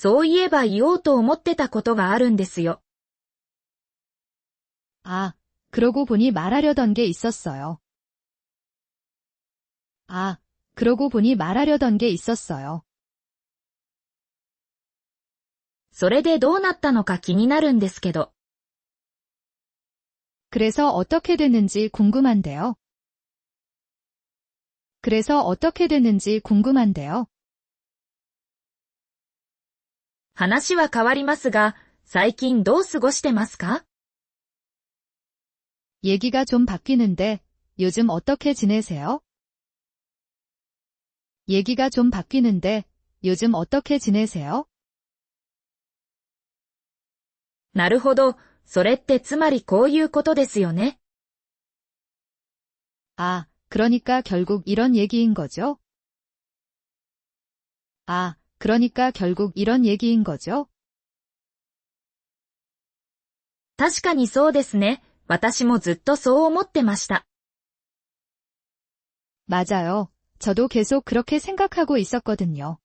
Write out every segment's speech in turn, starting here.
そういえば言おうと思ってたことがあるんですよ。아, 그러고 보니 말하려던 게 있었어요. 아, 그러고 보니 말하려던 게 있었어요. それでどうなったのか気になるんですけど。 그래서 어떻게 됐는지 궁금한데요. 그래서 어떻게 됐는지 궁금한데요. 話は変わりますが、最近どう過ごしてますか？ 얘기가 좀 바뀌는데 요즘 어떻게 지내세요? 얘기가 좀 바뀌는데 요즘 어떻게 지내세요? なるほど、それってつまりこういうことですよね。 아, 그러니까 결국 이런 얘기인 거죠? 아, 그러니까 결국 이런 얘기인 거죠? 確かにそうですね。私もずっとそう思ってました。 맞아요. 저도 계속 그렇게 생각하고 있었거든요.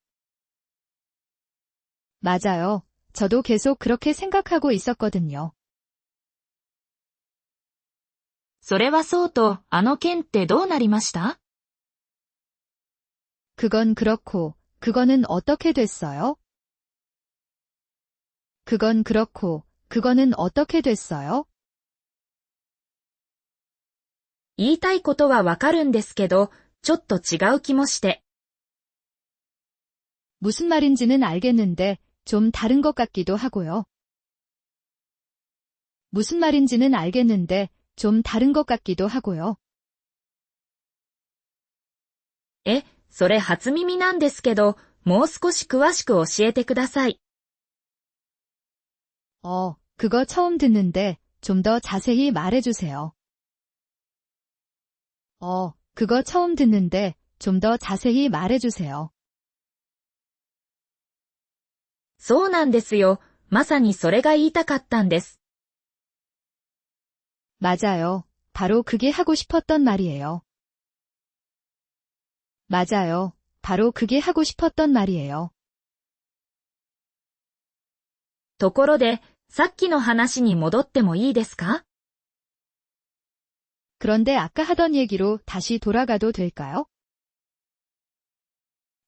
맞아요. 저도 계속 그렇게 생각하고 있었거든요. それはそうと、あの件ってどうなりました？ 그건 그렇고, 그거는 어떻게 됐어요? 그건 그렇고, 그거는 어떻게 됐어요? 言いたいことはわかるんですけど、ちょっと違う気もして。 무슨 말인지는 알겠는데 좀 다른 것 같기도 하고요. 무슨 말인지는 알겠는데 좀 다른 것 같기도 하고요. え、それ初耳なんですけど、もう少し詳しく教えてください。 그거 처음 듣는데 좀 더 자세히 말해주세요. 그거 처음 듣는데 좀 더 자세히 말해주세요. そうなんですよ。まさにそれが言いたかったんです。 맞아요. 바로 그게 하고 싶었던 말이에요. 맞아요. 바로 그게 하고 싶었던 말이에요. ところで、さっきの話に戻ってもいいですか？ 그런데 아까 하던 얘기로 다시 돌아가도 될까요?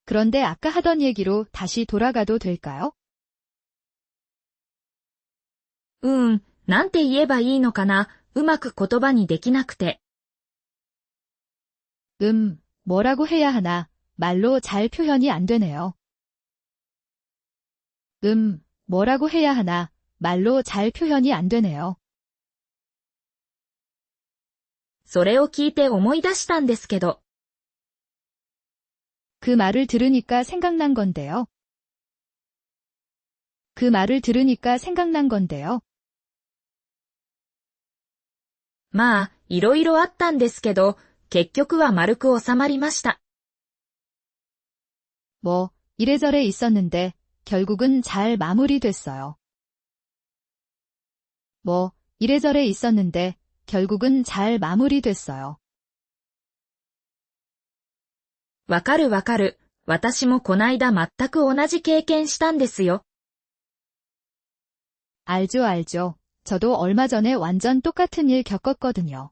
그런데 아까 하던 얘기로 다시 돌아가도 될까요? なんて言えばいいのかな、うまく言葉にできなくて。 뭐라고 해야 하나, 말로 잘 표현이 안 되네요. 뭐라고 해야 하나, 말로 잘 표현이 안 되네요. それを聞いて思い出したんですけど。 그 말을 들으니까 생각난 건데요. 그 말을 들으니까 생각난 건데요. まあ、いろいろあったんですけど、結局は丸く収まりました。 뭐, 이래저래 있었는데, 결국은 잘 마무리됐어요. 뭐, 이래저래 있었는데, 결국은 잘 마무리됐어요. わかるわかる。私もこないだ全く同じ経験したんですよ。 알죠, 알죠. 저도 얼마 전에 완전 똑같은 일 겪었거든요.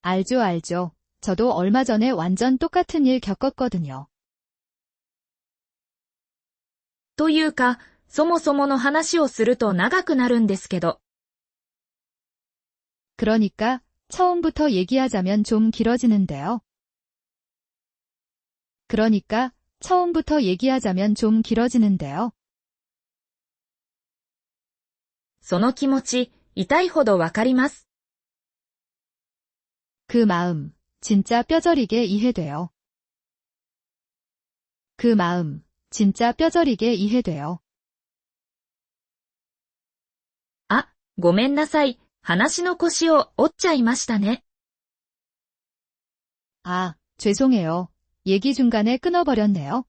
알죠, 알죠. 저도 얼마 전에 완전 똑같은 일 겪었거든요. というか、そもそもの話をすると長くなるんですけど。 그러니까 처음부터 얘기하자면 좀 길어지는데요. 그러니까 처음부터 얘기하자면 좀 길어지는데요. その気持ち、痛いほどわかります。 그 마음, 진짜 뼈저리게 이해돼요. 그 마음, 진짜 뼈저리게 이해돼요. あ、ごめんなさい。話の腰を折っちゃいましたね。 아, 죄송해요. 얘기 중간에 끊어버렸네요.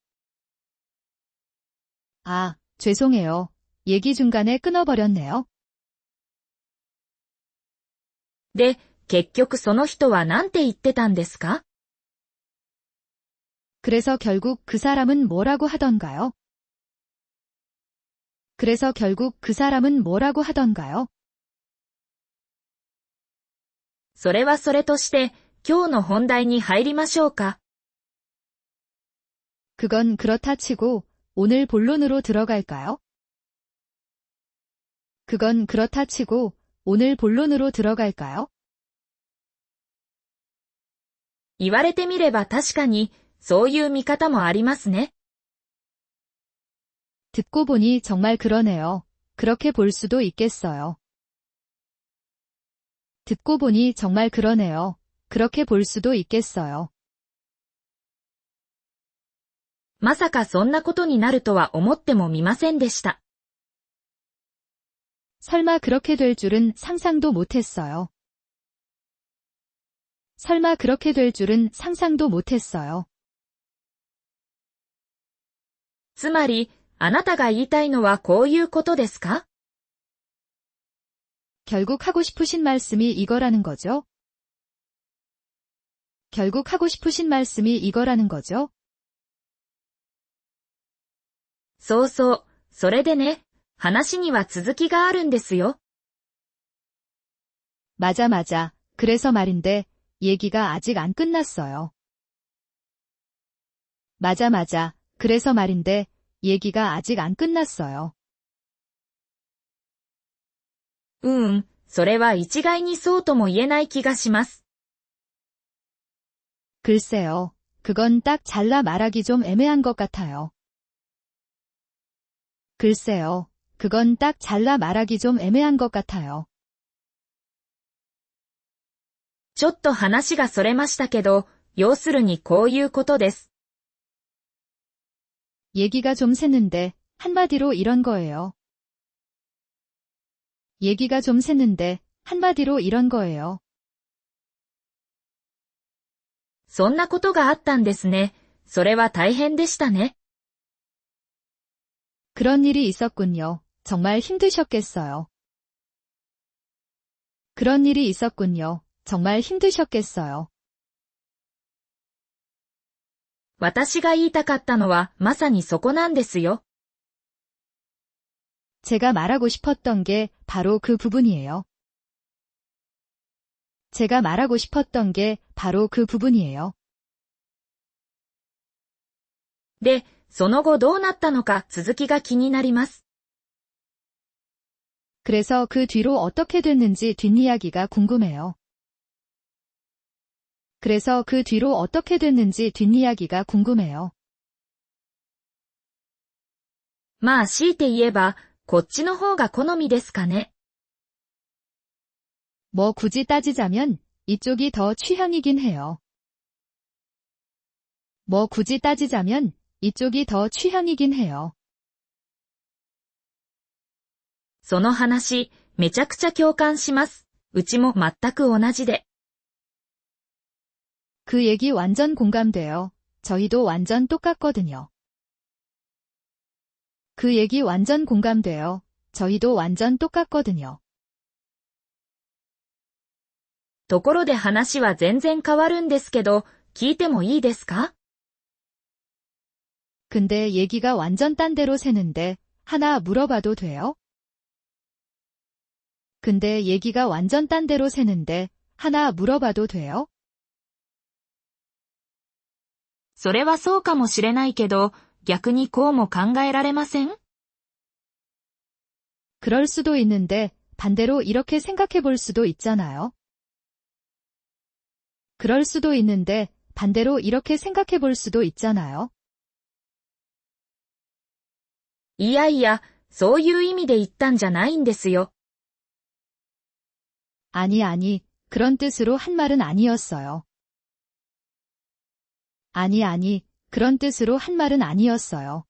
아, 죄송해요. 얘기 중간에 끊어버렸네요. で、結局その人は何て言ってたんですか？ 그래서 결국 그 사람은 뭐라고 하던가요? 그래서 결국 그 사람은 뭐라고 하던가요? それはそれとして、今日の本題に入りましょうか。 그건 그렇다 치고 오늘 본론으로 들어갈까요? 그건 그렇다 치고 오늘 본론으로 들어갈까요? 言われてみれば確かに、そういう見方もありますね。 듣고 보니 정말 그러네요. 그렇게 볼 수도 있겠어요. 듣고 보니 정말 그러네요. 그렇게 볼 수도 있겠어요. まさかそんなことになるとは思ってもみませんでした。 설마 그렇게 될 줄은 상상도 못했어요. 설마 그렇게 될 줄은 상상도 못했어요. つまり、あなたが言いたいのはこういうことですか？ 결국 하고 싶으신 말씀이 이거라는 거죠? 결국 하고 싶으신 말씀이 이거라는 거죠? そうそう、それでね、話には続きがあるんですよ。 맞아 맞아. 그래서 말인데 얘기가 아직 안 끝났어요. 맞아 맞아. 그래서 말인데 얘기가 아직 안 끝났어요. それは一概にそうとも言えない気がします。 글쎄요. 그건 딱 잘라 말하기 좀 애매한 것 같아요. 글쎄요. 그건 딱 잘라 말하기 좀 애매한 것 같아요. ちょっと話がそれましたけど、要するにこういうことです。 얘기가 좀 샜는데 한마디로 이런 거예요. 얘기가 좀 샜는데 한마디로 이런 거예요. そんなことがあったんですね。それは大変でしたね。 그런 일이 있었군요. 정말 힘드셨겠어요. 그런 일이 있었군요. 정말 힘드셨겠어요. 私が言いたかったのはまさにそこなんですよ。 제가 말하고 싶었던 게 바로 그 부분이에요. 제가 말하고 싶었던 게 바로 그 부분이에요. で、その後どうなったのか続きが気になります。 그래서 그 뒤로 어떻게 됐는지 뒷이야기가 궁금해요. 그래서 그 뒤로 어떻게 됐는지 뒷이야기가 궁금해요. まあ強いて言えば、こっちの方が好みですかね。 뭐 굳이 따지자면 이쪽이 더 취향이긴 해요. 뭐 굳이 따지자면 이쪽이 더 취향이긴 해요. その話、めちゃくちゃ共感します。うちも全く同じで。 그 얘기 완전 공감돼요. 저희도 완전 똑같거든요. 그 얘기 완전 공감돼요. 저희도 완전 똑같거든요. ところで話は全然変わるんですけど、聞いてもいいですか？ 근데 얘기가 완전 딴 데로 새는데 하나 물어봐도 돼요? 근데 얘기가 완전 딴 데로 새는데 하나 물어봐도 돼요? それはそうかもしれないけど、逆にこうも考えられません？ 그럴 수도 있는데 반대로 이렇게 생각해 볼 수도 있잖아요. 그럴 수도 있는데 반대로 이렇게 생각해 볼 수도 있잖아요. いやいや、そういう意味で言ったんじゃないんですよ。 아니 아니, 그런 뜻으로 한 말은 아니었어요. 아니 아니, 그런 뜻으로 한 말은 아니었어요.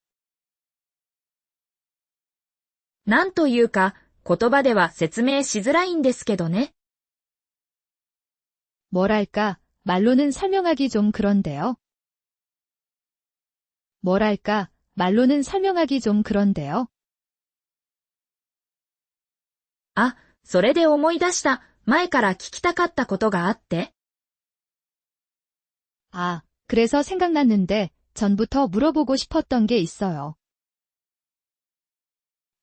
なんというか、言葉では説明しづらいんですけどね。 뭐랄까, 말로는 설명하기 좀 그런데요. 뭐랄까, 말로는 설명하기 좀 그런데요. あ、それで思い出した。前から聞きたかったことがあって。 아, 그래서 생각났는데 전부터 물어보고 싶었던 게 있어요.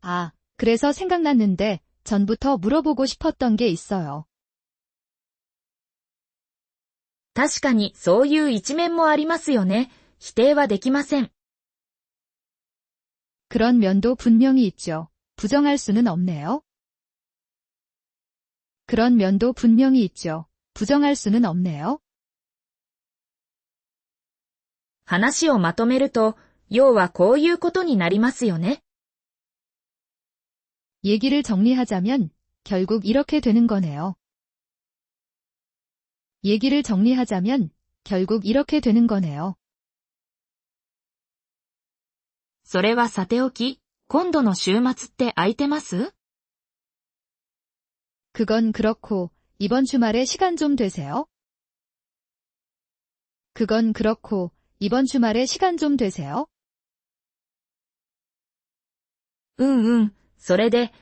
아, 그래서 생각났는데 전부터 물어보고 싶었던 게 있어요. 確かにそういう一面もありますよね。否定はできません。 그런 면도 분명히 있죠. 부정할 수는 없네요. 그런 면도 분명히 있죠. 부정할 수는 없네요. 話をまとめると、要はこういうことになりますよね。 얘기를 정리하자면 결국 이렇게 되는 거네요. 얘기를 정리하자면 결국 이렇게 되는 거네요. それはさておき、今度の週末って空いてます？ 그건 그렇고 이번 주말에 시간 좀 되세요? 그건 그렇고 이번 주말에 시간 좀 되세요? うんうん、それで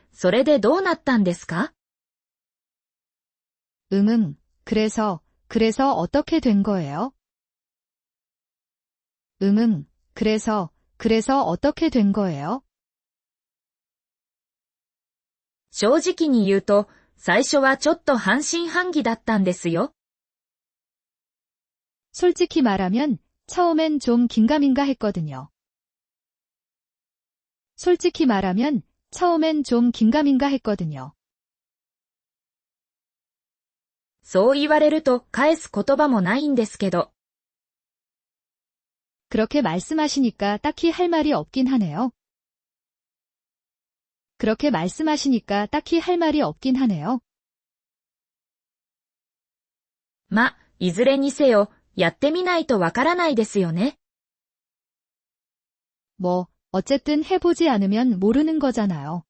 どうなったんですか？ 그래서 어떻게 된 거예요? 그래서 어떻게 된 거예요? 正直に言うと、最初はちょっと半信半疑だったんですよ。 솔직히 말하면 처음엔 좀 긴가민가 했거든요. 솔직히 말하면 처음엔 좀 긴가민가 했거든요. そう言われると返す言葉もないんですけど、 그렇게 말씀하시니까 딱히 할 말이 없긴 하네요. 그렇게 말씀하시니까 딱히 할 말이 없긴 하네요. ま、いずれにせよ、やってみないとわからないですよね。 뭐, 어쨌든 해보지 않으면 모르는 거잖아요.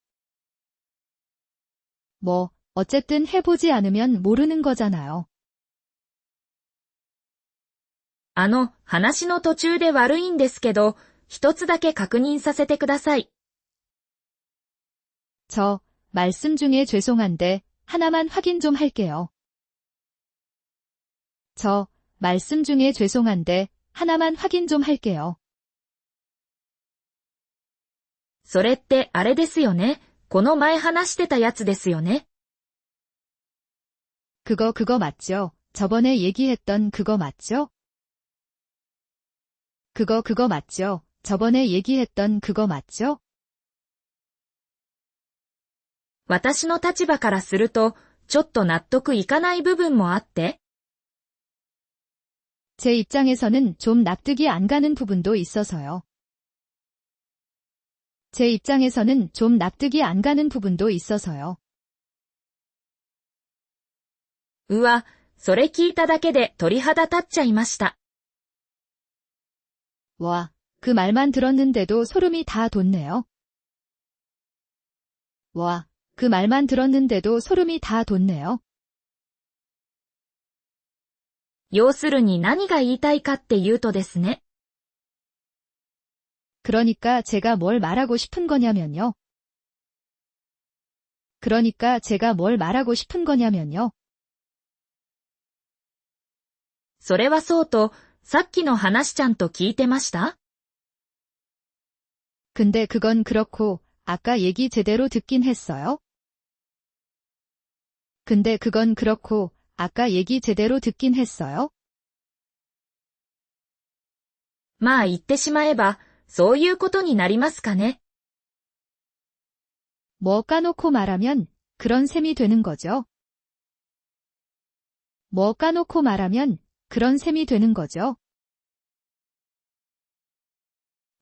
뭐, 어쨌든 해보지 않으면 모르는 거잖아요. 話の途中で悪いんですけど、一つだけ確認させてください。 저, 말씀 중에 죄송한데 하나만 확인 좀 할게요. 저, 말씀 중에 죄송한데 하나만 확인 좀 할게요. それってあれですよね。この前話してたやつですよね。 그거 맞죠? 저번에 얘기했던 그거 맞죠? 그거 맞죠? 저번에 얘기했던 그거 맞죠? 私の立場からすると、ちょっと納得いかない部分もあって、 제 입장에서는 좀 납득이 안 가는 부분도 있어서요. 제 입장에서는 좀 납득이 안 가는 부분도 있어서요. うわ、それ聞いただけで鳥肌立っちゃいました。 와, 그 말만 들었는데도 소름이 다 돋네요. 와, 그 말만 들었는데도 소름이 다 돋네요. 要するに何が言いたいかっていうとですね。 그러니까 제가 뭘 말하고 싶은 거냐면요. 그러니까 제가 뭘 말하고 싶은 거냐면요. それはそうと、さっきの話ちゃんと聞いてました？ 근데 그건 그렇고 아까 얘기 제대로 듣긴 했어요? 근데 그건 그렇고 아까 얘기 제대로 듣긴 했어요? まあ言ってしまえば、そういうことになりますかね。 뭐 까놓고 말하면 그런 셈이 되는 거죠. 뭐 까놓고 말하면 그런 셈이 되는 거죠.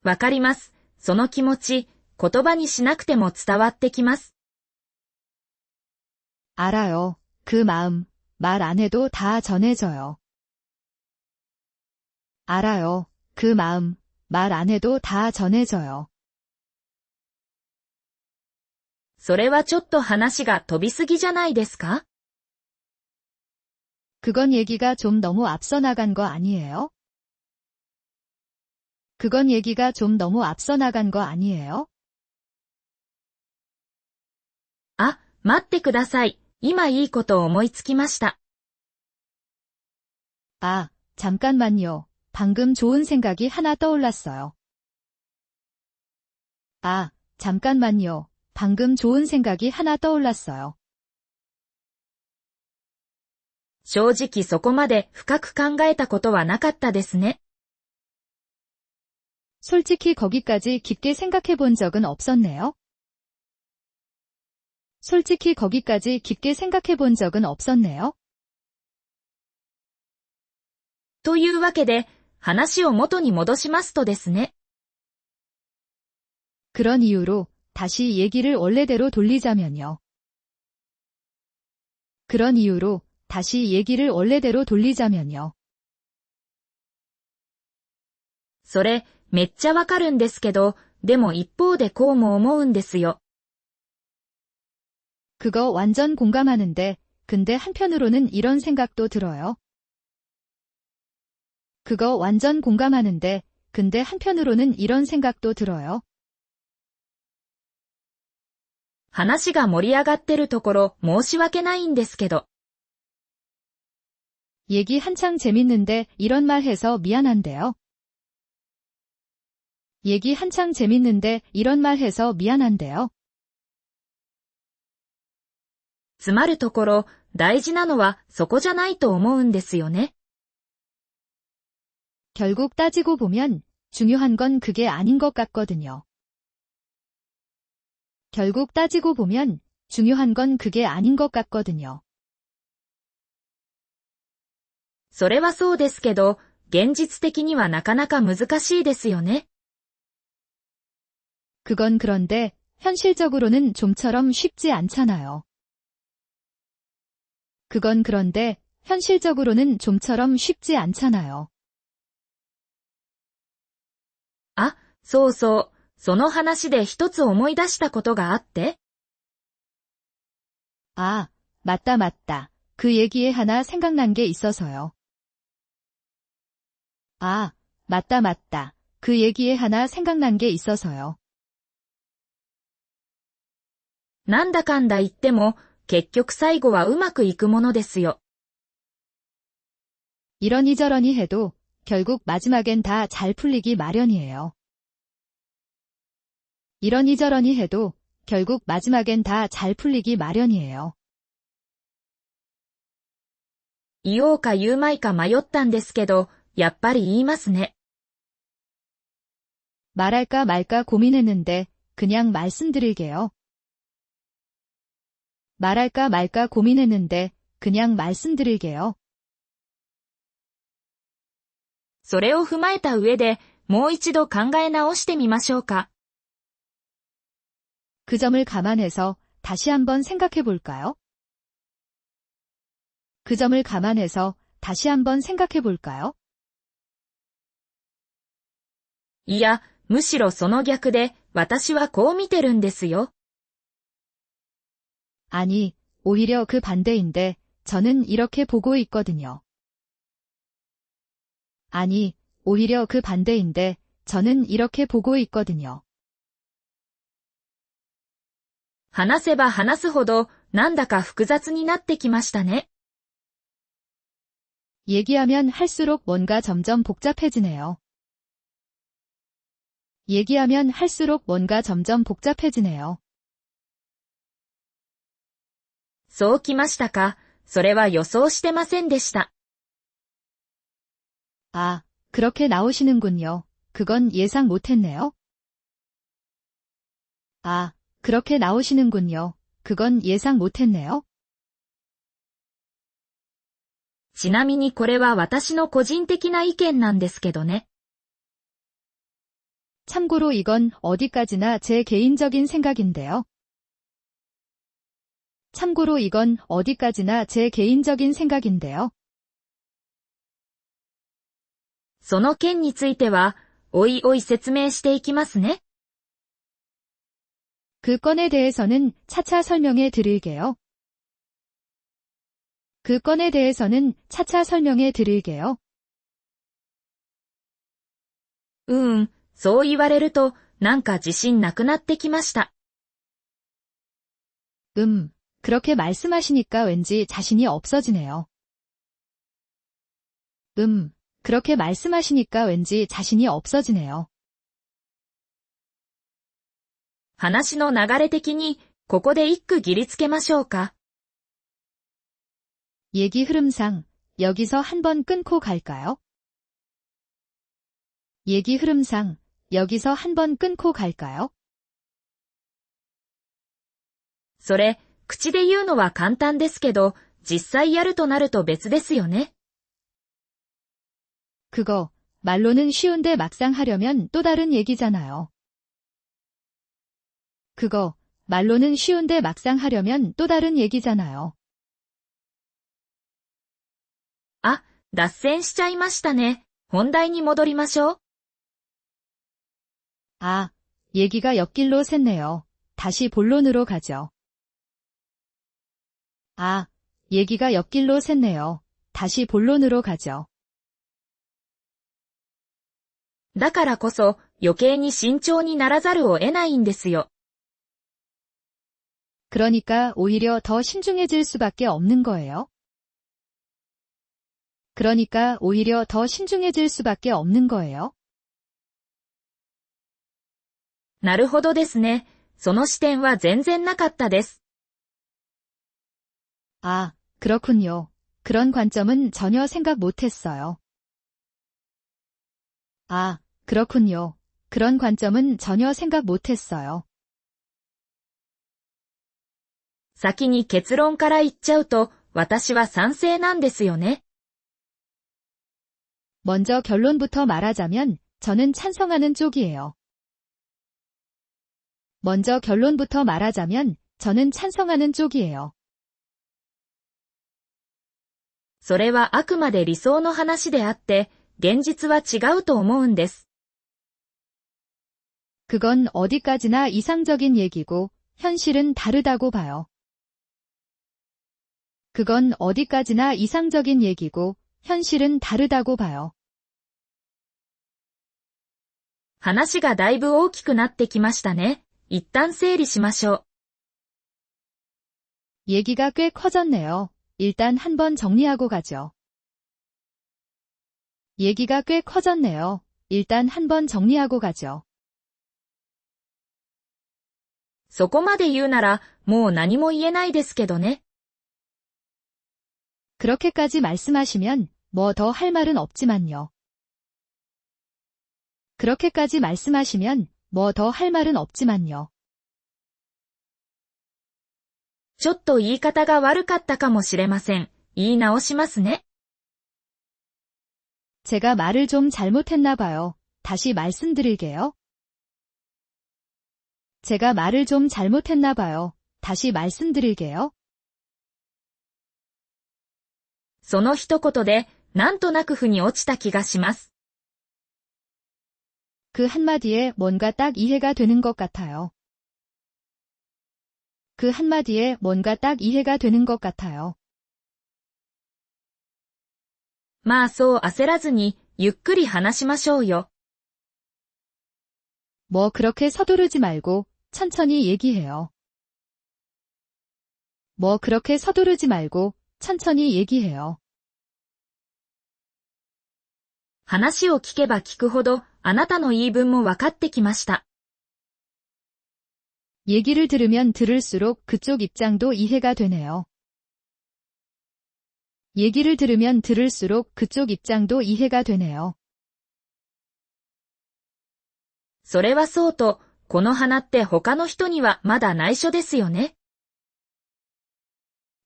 わかります。その気持ち、言葉にしなくても伝わってきます。 알아요. 그 마음, 말 안 해도 다 전해져요. 알아요. 그 마음, 말 안 해도 다 전해져요. それはちょっと話が飛びすぎじゃないですか？ 그건 얘기가 좀 너무 앞서 나간 거 아니에요? 그건 얘기가 좀 너무 앞서 나간 거 아니에요? あ、待ってください。今いいことを思いつきました。 아, 잠깐만요. 방금 좋은 생각이 하나 떠올랐어요. 아, 잠깐만요. 방금 좋은 생각이 하나 떠올랐어요. 正直そこまで深く考えたことはなかったですね。 솔직히 거기까지 깊게 생각해 본 적은 없었네요. 솔직히 거기까지 깊게 생각해 본 적은 없었네요. というわけで、話を元に戻しますとですね。 그런 이유로 다시 얘기를 원래대로 돌리자면요. 그런 이유로 다시 얘기를 원래대로 돌리자면요. それ、めっちゃわかるんですけど、でも一方でこうも思うんですよ。 그거 완전 공감하는데, 근데 한편으로는 이런 생각도 들어요. 그거 완전 공감하는데, 근데 한편으로는 이런 생각도 들어요. 話が盛り上がってるところ申し訳ないんですけど。 얘기 한창 재밌는데 이런 말 해서 미안한데요. 얘기 한창 재밌는데 이런 말 해서 미안한데요. つまるところ、大事なのはそこじゃないと思うんですよね。 결국 따지고 보면 중요한 건 그게 아닌 것 같거든요. 결국 따지고 보면 중요한 건 그게 아닌 것 같거든요. それはそうですけど、現実的にはなかなか難しいですよね。 그건 그런데 현실적으로는 좀처럼 쉽지 않잖아요. 그건 그런데 현실적으로는 좀처럼 쉽지 않잖아요. あ、そうそう、その話で一つ思い出したことがあって。 아, 맞다 맞다. 그 얘기에 하나 생각난 게 있어서요. 아, 맞다 맞다. 그 얘기에 하나 생각난 게 있어서요. なんだかんだ言っても、結局最後はうまくいくものですよ。 이러니저러니 해도 결국 마지막엔 다 잘 풀리기 마련이에요. 이러니저러니 해도 결국 마지막엔 다 잘 풀리기 마련이에요. 言おうか言うまいか迷ったんですけど、やっぱり言いますね。 말할까 말까 고민했는데 그냥 말씀드릴게요. 말할까 말까 고민했는데 그냥 말씀드릴게요. それを踏まえた上で、もう一度考え直してみましょうか。 그 점을 감안해서 다시 한번 생각해 볼까요? 그 점을 감안해서 다시 한번 생각해 볼까요? いや、むしろその逆で、私はこう見てるんですよ。 아니, 오히려 그 반대인데 저는 이렇게 보고 있거든요. 아니, 오히려 그 반대인데 저는 이렇게 보고 있거든요. 話せば話すほど、なんだか複雑になってきましたね。 얘기하면 할수록 뭔가 점점 복잡해지네요. 얘기하면 할수록 뭔가 점점 복잡해지네요. そうきましたか。それは予想してませんでした。 아, 그렇게 나오시는군요. 그건 예상 못했네요. 아, 그렇게 나오시는군요. 그건 예상 못했네요. ちなみにこれは私の個人的な意見なんですけどね。 참고로 이건 어디까지나 제 개인적인 생각인데요. 참고로 이건 어디까지나 제 개인적인 생각인데요. その件については、おいおい説明していきますね。 그 건에 대해서는 차차 설명해 드릴게요. 그 건에 대해서는 차차 설명해 드릴게요. そう言われると、なんか自信なくなってきました。 그렇게 말씀하시니까 왠지 자신이 없어지네요. 그렇게 말씀하시니까 왠지 자신이 없어지네요. 話の流れ的に、ここで一句切りつけましょうか。얘기 흐름상 여기서 한번 끊고 갈까요? 얘기 흐름상 여기서 한번 끊고 갈까요? それ、口で言うのは簡単ですけど、実際やるとなると別ですよね。그거 말로는 쉬운데 막상 하려면 또 다른 얘기잖아요. 그거 말로는 쉬운데 막상 하려면 또 다른 얘기잖아요. あ、脱線しちゃいましたね。本題に戻りましょう。아, 얘기가 옆길로 샜네요. 다시 본론으로 가죠. 아, 얘기가 옆길로 샜네요. 다시 본론으로 가죠. だからこそ余計に慎重にならざるを得ないんですよ。그러니까 오히려 더 신중해질 수밖에 없는 거예요. 그러니까 오히려 더 신중해질 수밖에 없는 거예요. なるほどですね。その視点は全然なかったです。아, 그렇군요. 그런 관점은 전혀 생각 못했어요. 아, 그렇군요. 그런 관점은 전혀 생각 못했어요. 先に結論から言っちゃうと、私は賛成なんですよね。먼저 결론부터 말하자면 저는 찬성하는 쪽이에요. 먼저 결론부터 말하자면 저는 찬성하는 쪽이에요. それはあくまで理想の話であって、現実は違うと思うんです。그건 어디까지나 이상적인 얘기고 현실은 다르다고 봐요. 그건 어디까지나 이상적인 얘기고 현실은 다르다고 봐요. 話がだいぶ大きくなってきましたね。一旦整理しましょう。 얘기가 꽤 커졌네요. 일단 한번 정리하고 가죠. 얘기가 꽤 커졌네요. 일단 한번 정리하고 가죠. そこまで言うなら、もう何も言えないですけどね。 그렇게까지 말씀하시면 뭐 더 할 말은 없지만요. 그렇게까지 말씀하시면 뭐 더 할 말은 없지만요. ちょっと言い方が悪かったかもしれません。言い直しますね。 제가 말을 좀 잘못했나 봐요. 다시 말씀드릴게요. 제가 말을 좀 잘못했나 봐요. 다시 말씀드릴게요. その一言で、なんとなく腑に落ちた気がします。 그 한마디에 뭔가 딱 이해가 되는 것 같아요. 그 한마디에 뭔가 딱 이해가 되는 것 같아요. まあそう焦らずに、ゆっくり話しましょうよ。 뭐 그렇게 서두르지 말고 천천히 얘기해요. 뭐 그렇게 서두르지 말고 천천히 얘기해요. 話を聞けば聞くほど、あなたの言い分も分かってきました。 얘기를 들으면 들을수록 그쪽 입장도 이해가 되네요. 얘기를 들으면 들을수록 그쪽 입장도 이해가 되네요. それはそうと、この花って他の人にはまだ内緒ですよね。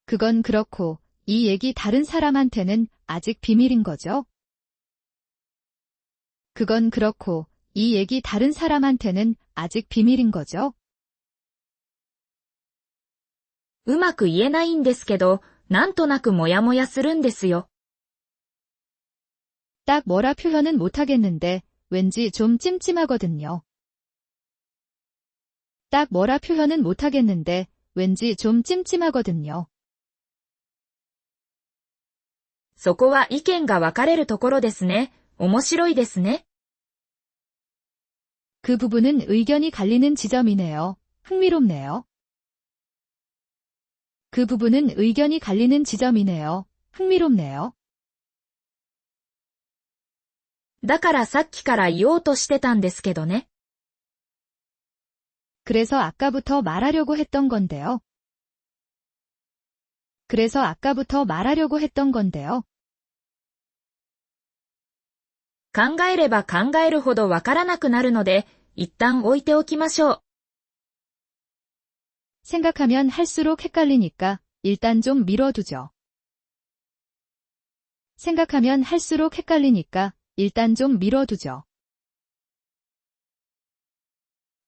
그건 그렇고, 이 얘기 다른 사람한테는 아직 비밀인 거죠? 그건 그렇고, 이 얘기 다른 사람한테는 아직 비밀인 거죠? うまく言えないんですけど、なんとなくもやもやするんですよ。 딱 뭐라 표현은 못하겠는데, 왠지 좀 찜찜하거든요. 딱 뭐라 표현은 못하겠는데, 왠지 좀 찜찜하거든요. そこは意見が分かれるところですね。面白いですね。 그 부분은 의견이 갈리는 지점이네요. 흥미롭네요. 그 부분은 의견이 갈리는 지점이네요. 흥미롭네요. だからさっきから言おうとしてたんですけどね。 그래서 아까부터 말하려고 했던 건데요. 그래서 아까부터 말하려고 했던 건데요. 考えれば考えるほどわからなくなるので、一旦置いておきましょう。 생각하면 할수록 헷갈리니까 일단 좀 미뤄두죠. 생각하면 할수록 헷갈리니까 일단 좀 미뤄두죠.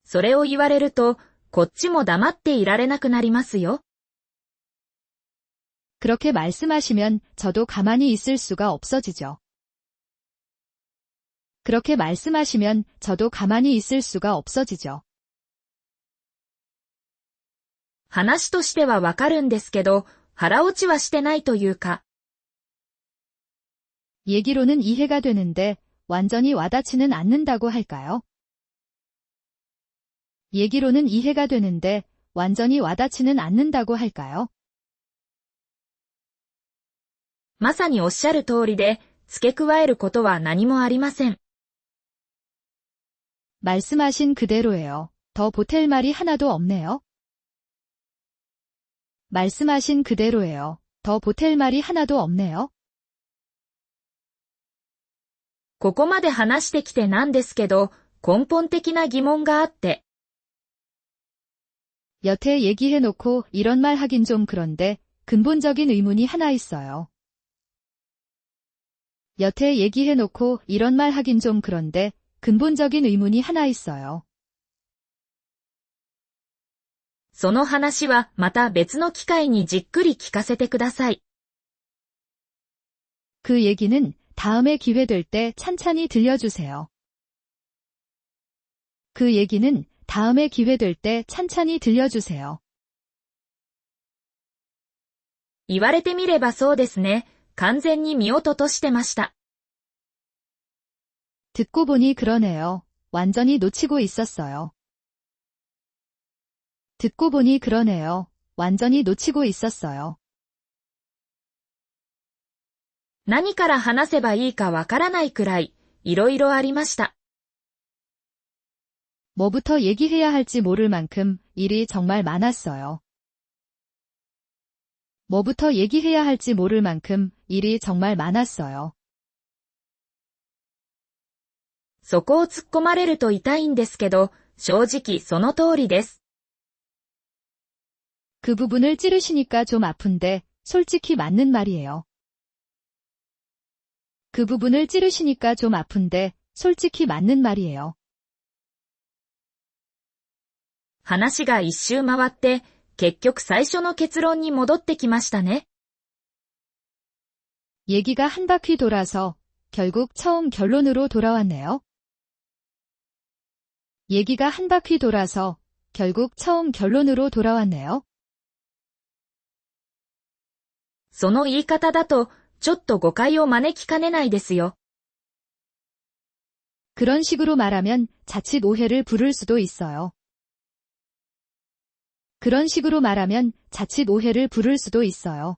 それを言われると、こっちも黙っていられなくなりますよ。 그렇게 말씀하시면 저도 가만히 있을 수가 없어지죠. 그렇게 말씀하시면 저도 가만히 있을 수가 없어지죠. 話としてはわかるんですけど、腹落ちはしてないというか。 얘기로는 이해가 되는데 완전히 와닿지는 않는다고 할까요? 얘기로는 이해가 되는데 완전히 와닿지는 않는다고 할까요? まさにおっしゃる通りで、付け加えることは何もありません。 말씀하신 그대로예요. 더 보탤 말이 하나도 없네요. 말씀하신 그대로예요. 더 보탤 말이 하나도 없네요. ここまで話してきてなんですけど、根本的な疑問があって。 여태 얘기해놓고 이런 말 하긴 좀 그런데 근본적인 의문이 하나 있어요. 여태 얘기해놓고 이런 말 하긴 좀 그런데 근본적인 의문이 하나 있어요. その話はまた別の機会にじっくり聞かせてください。 그 얘기는 다음에 기회 될 때 찬찬히 들려주세요. 그 얘기는 다음에 기회 될 때 찬찬히 들려주세요. 言われてみればそうですね。完全に見落としてました。 듣고 보니 그러네요. 완전히 놓치고 있었어요. 듣고 보니 그러네요. 완전히 놓치고 있었어요. 何から話せばいいかわからないくらい、いろいろありました。 뭐부터 얘기해야 할지 모를 만큼 일이 정말 많았어요. 뭐부터 얘기해야 할지 모를 만큼 일이 정말 많았어요. そこを突っ込まれると痛いんですけど、正直その通りです。 그 부분을 찌르시니까 좀 아픈데 솔직히 맞는 말이에요. 그 부분을 찌르시니까 좀 아픈데 솔직히 맞는 말이에요. 話が一周回って、結局最初の結論に戻ってきましたね。 얘기가 한 바퀴 돌아서 결국 처음 결론으로 돌아왔네요. 얘기가 한 바퀴 돌아서 결국 처음 결론으로 돌아왔네요. その言い方だと、ちょっと誤解を招きかねないですよ。 그런 식으로 말하면 자칫 오해를 부를 수도 있어요. 그런 식으로 말하면 자칫 오해를 부를 수도 있어요.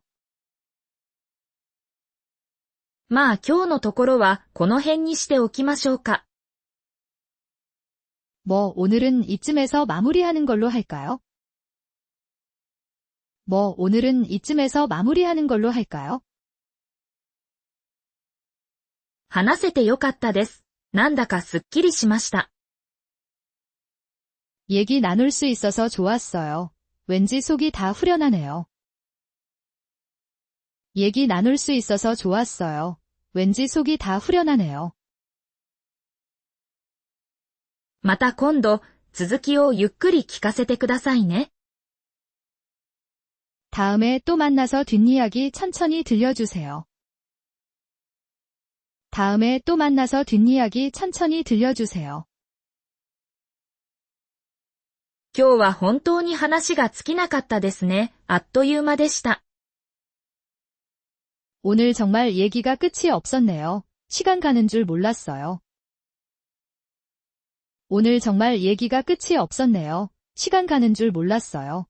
まあ今日のところはこの辺にしておきましょうか。 뭐 오늘은 이쯤에서 마무리하는 걸로 할까요? 뭐 오늘은 이쯤에서 마무리하는 걸로 할까요? 話せてよかったです。なんだかすっきりしました。 얘기 나눌 수 있어서 좋았어요. 왠지 속이 다 후련하네요. 얘기 나눌 수 있어서 좋았어요. 왠지 속이 다 후련하네요. また今度、続きをゆっくり聞かせてくださいね。 다음에 또 만나서 뒷이야기 천천히 들려주세요. 다음에 또 만나서 뒷이야기 천천히 들려주세요. 今日は本当に話が尽きなかったですね。あっという間でした。 오늘 정말 얘기가 끝이 없었네요. 시간 가는 줄 몰랐어요. 오늘 정말 얘기가 끝이 없었네요. 시간 가는 줄 몰랐어요.